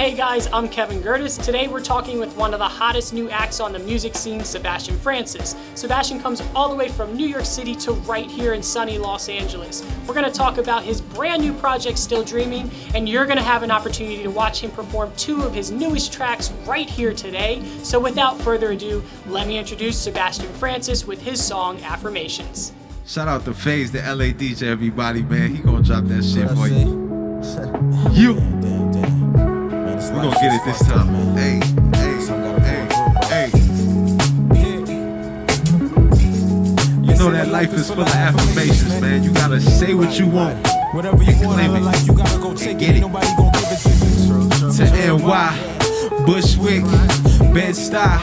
Hey guys, I'm Kevin Gerdes. Today we're talking with one of the hottest new acts on the music scene, Sebastian Francis. Sebastian comes all the way from New York City to right here in sunny Los Angeles. We're going to talk about his brand new project, Still Dreaming, and you're going to have an opportunity to watch him perform two of his newest tracks right here today. So without further ado, let me introduce Sebastian Francis with his song, Affirmations. Shout out to Faze the L.A. DJ, everybody, man. He gonna drop that shit for you. You. We gonna get it this time. Hey, hey. You know that life is full of affirmations, man. You gotta say what you want. Whatever you want in life, you gotta go take it. Nobody gonna give it to you. To NY, Bushwick, Bed-Stuy,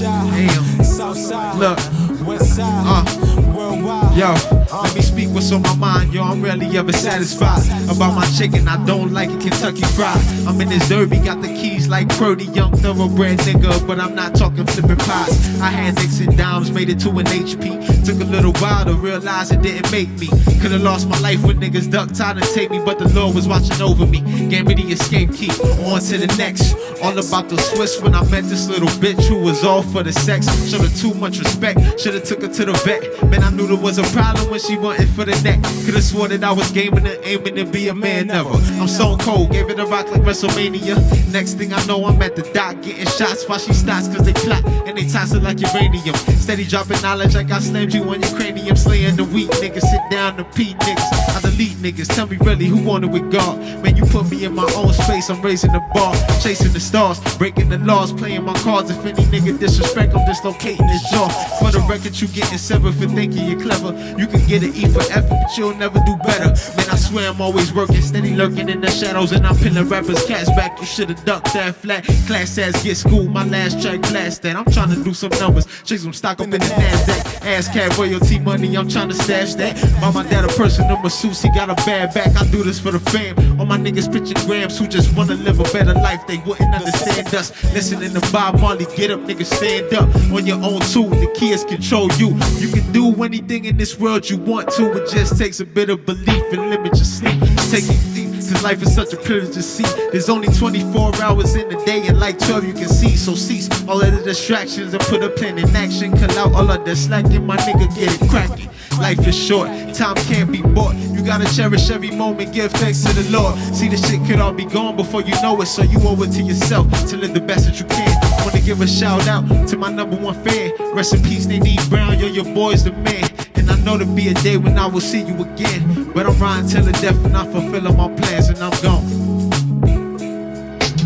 damn. Southside, look, Westside, worldwide. Yo, let me speak what's on my mind, yo. I'm rarely ever satisfied about my chicken. I don't like it, Kentucky Fried. I'm in this derby, got the keys like Purdy, young thoroughbred nigga, but I'm not talking flipping pies. I had nicks and dimes, made it to an HP. Took a little while to realize it didn't make me. Could've lost my life when niggas ducked out and take me, but the Lord was watching over me. Gave me the escape key. On to the next. All about the Swiss when I met this little bitch who was all for the sex. Showed her too much respect. Should've took her to the vet. Man, I knew there was a problem when she wanted for the neck. Could've swore that I was gaming and aiming to be a man never. I'm so cold, gave it a rock like WrestleMania. Next thing I know, I'm at the dock getting shots while she starts cause they plot and they toss it like uranium. Steady dropping knowledge like I slammed you on your cranium. Slaying the weak niggas, sit down the P niggas. I delete niggas, tell me really who wanted with God. Man, you put me in my own space, I'm raising the bar. Chasing the stars, breaking the laws, playing my cards. If any nigga disrespect, I'm dislocating his jaw. For the record, you getting severed for thinking you're clever. You can get an E for effort, but you'll never do better. Man, I swear I'm always working, steady lurking in the shadows, and I'm pinning rappers' cats back. You should've ducked that flat. Class ass get schooled, my last track blast that. I'm trying to do some numbers, chase some stock up in the NASDAQ. Ass cat royalty money, I'm trying to stash that. Mama dad a personal masseuse, he got a bad back. I do this for the fam. All my niggas pitching grams who just wanna live a better life. They wouldn't understand us. Listening to Bob Marley, get up, niggas, stand up. On your own too, the kids control you. You can do anything in this world you want to. It just takes a bit of belief and limit your sleep. Take it deep, since life is such a privilege to see. There's only 24 hours in the day and like 12 you can see. So cease all of the distractions and put a plan in action. Cut out all of the slacking, my nigga, get it cracking. Life is short, time can't be bought. You gotta cherish every moment, give thanks to the Lord. See, the shit could all be gone before you know it, so you owe it to yourself to live the best that you can. Wanna give a shout out to my #1 fan. Rest in peace, Nadine Brown, yo, your boy's the man. And I know there'll be a day when I will see you again. But I'm riding till the death and I'm fulfilling my plans, and I'm gone.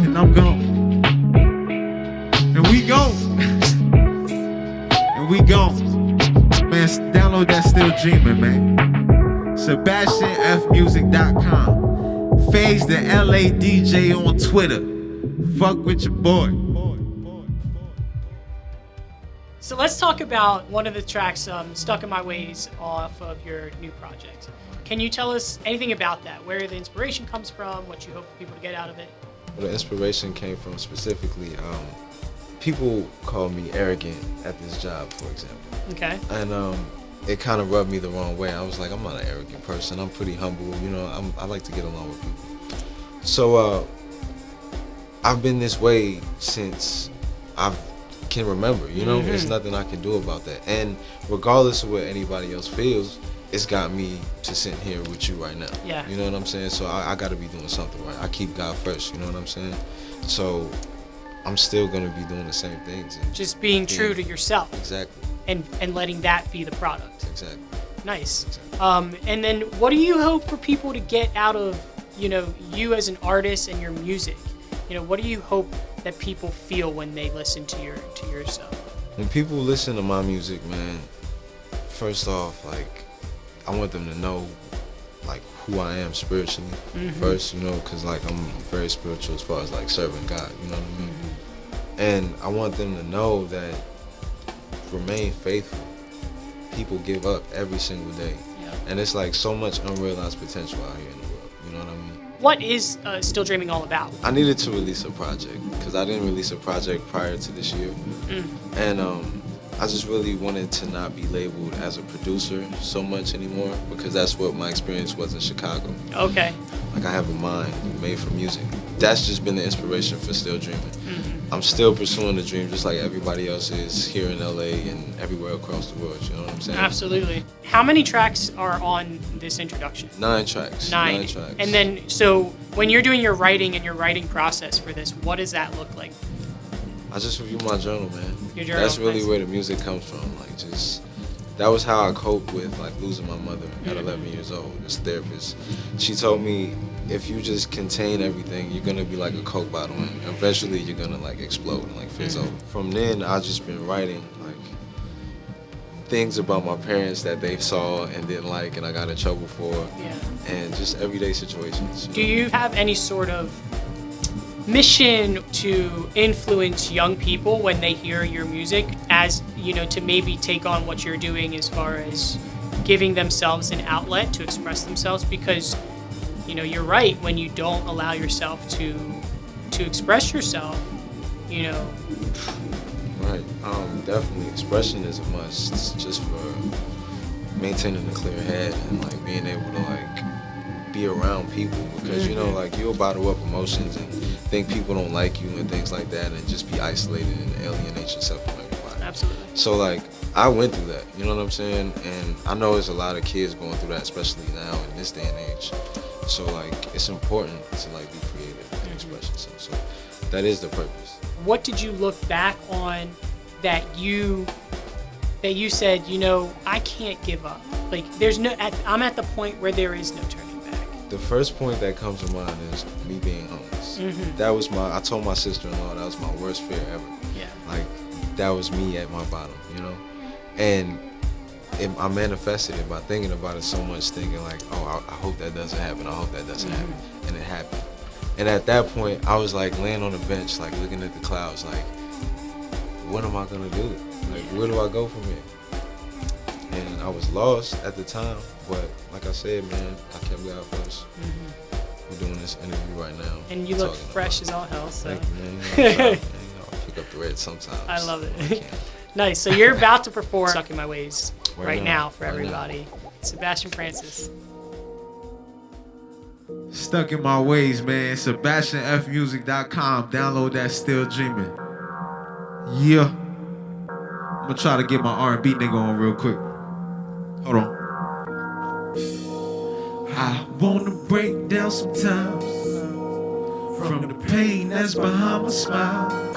And I'm gone. And we go. And we gone. Man, download that Still Dreaming, man. SebastianFmusic.com. Faze the L.A. DJ on Twitter. Fuck with your boy. So let's talk about one of the tracks, Stuck in My Ways, off of your new project. Can you tell us anything about that? Where the inspiration comes from, what you hope people to get out of it? Well, the inspiration came from specifically, people call me arrogant at this job, for example. Okay. And it kind of rubbed me the wrong way. I was like, I'm not an arrogant person. I'm pretty humble. You know, I like to get along with people. So I've been this way since I can remember. You know, there's nothing I can do about that. And regardless of what anybody else feels, it's got me to sit here with you right now. Yeah. You know what I'm saying? So I got to be doing something right. I keep God first. You know what I'm saying? So I'm still gonna be doing the same things. And just being true to yourself. Exactly. And letting that be the product. Exactly. Nice. Exactly. And then what do you hope for people to get out of, you know, you as an artist and your music? You know, what do you hope that people feel when they listen to your stuff? When people listen to my music, man, first off, like, I want them to know, like, who I am spiritually first, you know, because, like, I'm very spiritual as far as, like, serving God, you know what I mean? And I want them to know that remain faithful. People give up every single day. Yeah. And it's, like, so much unrealized potential out here in the world, you know what I mean? What is Still Dreaming all about? I needed to release a project because I didn't release a project prior to this year. And I just really wanted to not be labeled as a producer so much anymore because that's what my experience was in Chicago. Okay. Like, I have a mind made for music. that's just been the inspiration for still dreaming. I'm still pursuing the dream just like everybody else is here in LA and everywhere across the world, you know what I'm saying? Absolutely. How many tracks are on this introduction? 9 tracks. 9 tracks. And then, so when you're doing your writing and your writing process for this, what does that look like? I just review my journal, man. Your journal, that's really nice. where the music comes from. Like, just, that was how I coped with like losing my mother at 11 years old. This therapist, she told me, if you just contain everything, you're gonna be like a Coke bottle, and eventually you're gonna like explode and like fizz over. From then, I've just been writing like things about my parents that they saw and didn't like, and I got in trouble for, and just everyday situations. Do you have any sort of mission to influence young people when they hear your music, as you know, to maybe take on what you're doing as far as giving themselves an outlet to express themselves? Because you know, you're right, when you don't allow yourself to express yourself, you know. Right. Definitely expression is a must, just for maintaining a clear head and like being able to like be around people, because you know, like, you'll bottle up emotions and think people don't like you and things like that, and just be isolated and alienate yourself from everybody. Absolutely. So like, I went through that, you know what I'm saying? And I know there's a lot of kids going through that, especially now in this day and age. So like, it's important to like be creative and express yourself. So that is the purpose. What did you look back on that you said, you know, I can't give up? Like, I'm at the point where there is no turning back. The first point that comes to mind is me being homeless. That was I told my sister-in-law that was my worst fear ever. Yeah. Like, that was me at my bottom, you know? And I manifested it by thinking about it so much, thinking like, oh, I hope that doesn't happen. I hope that doesn't happen. And it happened. And at that point, I was like laying on the bench, like looking at the clouds, like, what am I gonna do? Like, where do I go from here? And I was lost at the time, but like I said, man, I kept God first. We're doing this interview right now. And you look fresh as all hell, so. Thank you, man. You know, I'll pick up the red sometimes. I love it. Nice. So you're about to perform Stuck in My Ways right now for everybody. Sebastian Francis. Stuck in My Ways, man. SebastianFmusic.com. Download that Still Dreaming. Yeah. I'm gonna try to get my R&B nigga on real quick. Hold on. I wanna break down sometimes from the pain that's behind my smile.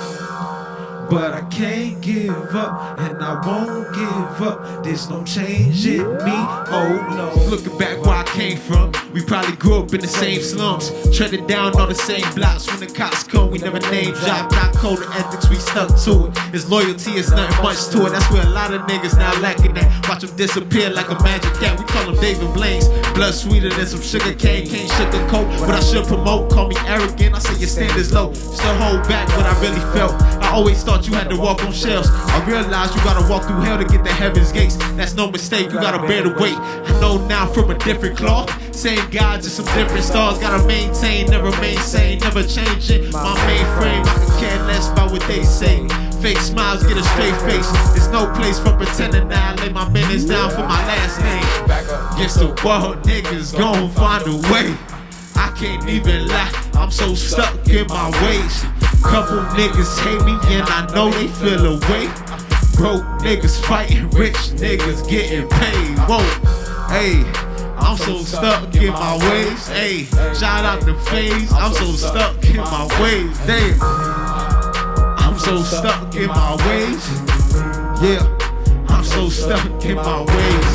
But I can't give up, and I won't give up. There's no change in me, oh no. Looking back where I came from, we probably grew up in the same slums, treading down on the same blocks. When the cops come, we never name drop. Not code of ethics, we stuck to it. His loyalty is nothing much to it. That's where a lot of niggas now lacking that. Watch them disappear like a magic cat. We call them David Blaines. Blood sweeter than some sugar cane. Can't sugarcoat what I should promote. Call me arrogant, I say your standards low. Still hold back what I really felt. I always thought you had to walk on shelves. I realized you gotta walk through hell to get to heaven's gates. That's no mistake, you gotta bear the weight. I know now from a different cloth. Same God, just some different stars. Gotta maintain, never remain sane, never changing my mainframe. I can care less about what they say. Fake smiles, get a straight face. There's no place for pretending now. I lay my minutes down for my last name. Guess the world niggas gon' find a way. I can't even lie, I'm so stuck in my ways. Couple niggas hate me and I know they feel away. Broke niggas fighting, rich niggas getting paid. Whoa, hey, I'm so stuck in my ways. Hey, shout out to Faze, I'm so stuck in my ways. Damn, I'm so stuck in my ways. Yeah, I'm so stuck in my ways.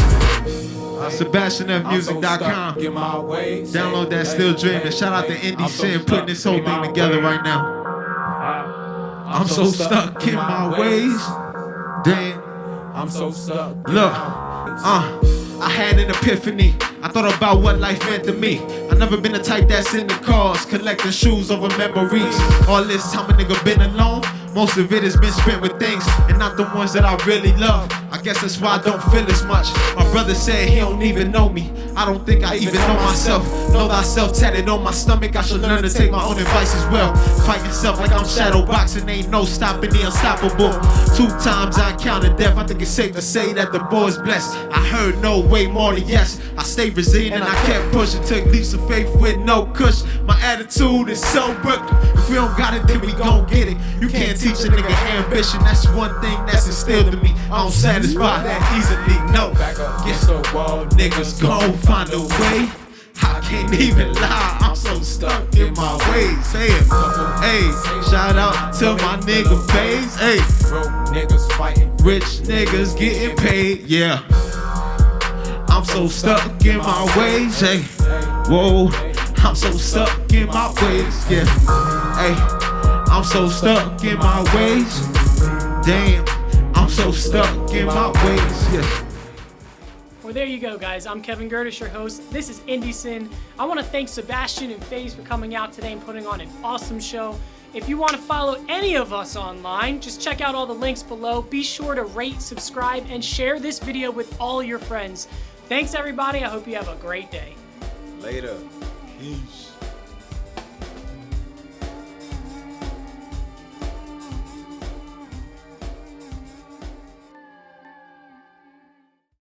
SebastianFmusic.com. Download that Still Dreaming. Shout out to Indie Sin putting this whole thing together right now. I'm so stuck in my ways. Damn. I'm so stuck. Look, I had an epiphany. I thought about what life meant to me. I never been the type that's in the cars, collecting shoes over memories. All this time a nigga been alone. Most of it has been spent with things and not the ones that I really love. I guess that's why I don't feel as much. My brother said he don't even know me. I don't think I even know myself. Know thyself tatted on my stomach. I should learn to take my own advice as well. Fight yourself like I'm shadow boxing. Ain't no stopping the unstoppable. 2 times I encountered death. I think it's safe to say that the boy's blessed. I heard no way more than yes. I stayed resilient and I kept pushing. Took leaps of faith with no cushion. My attitude is so Brooklyn. If we don't got it, then we gon' get it. You can't teach a nigga ambition. That's one thing that's instilled in me. I don't satisfy that easily, no. Get so wild, niggas gon' find a way. I can't even lie, I'm so stuck in my ways. Hey, shout out to my nigga Faze. Hey, broke niggas fighting, rich niggas getting paid. Yeah, I'm so stuck in my ways. Hey, whoa, I'm so stuck in my ways. Yeah, hey, I'm so stuck in my ways. Damn, I'm so stuck in my ways. Yeah. Well, there you go, guys. I'm Kevin Gerdes, your host. This is IndieSyn. I want to thank Sebastian and Faze for coming out today and putting on an awesome show. If you want to follow any of us online, just check out all the links below. Be sure to rate, subscribe, and share this video with all your friends. Thanks, everybody. I hope you have a great day. Later. Peace.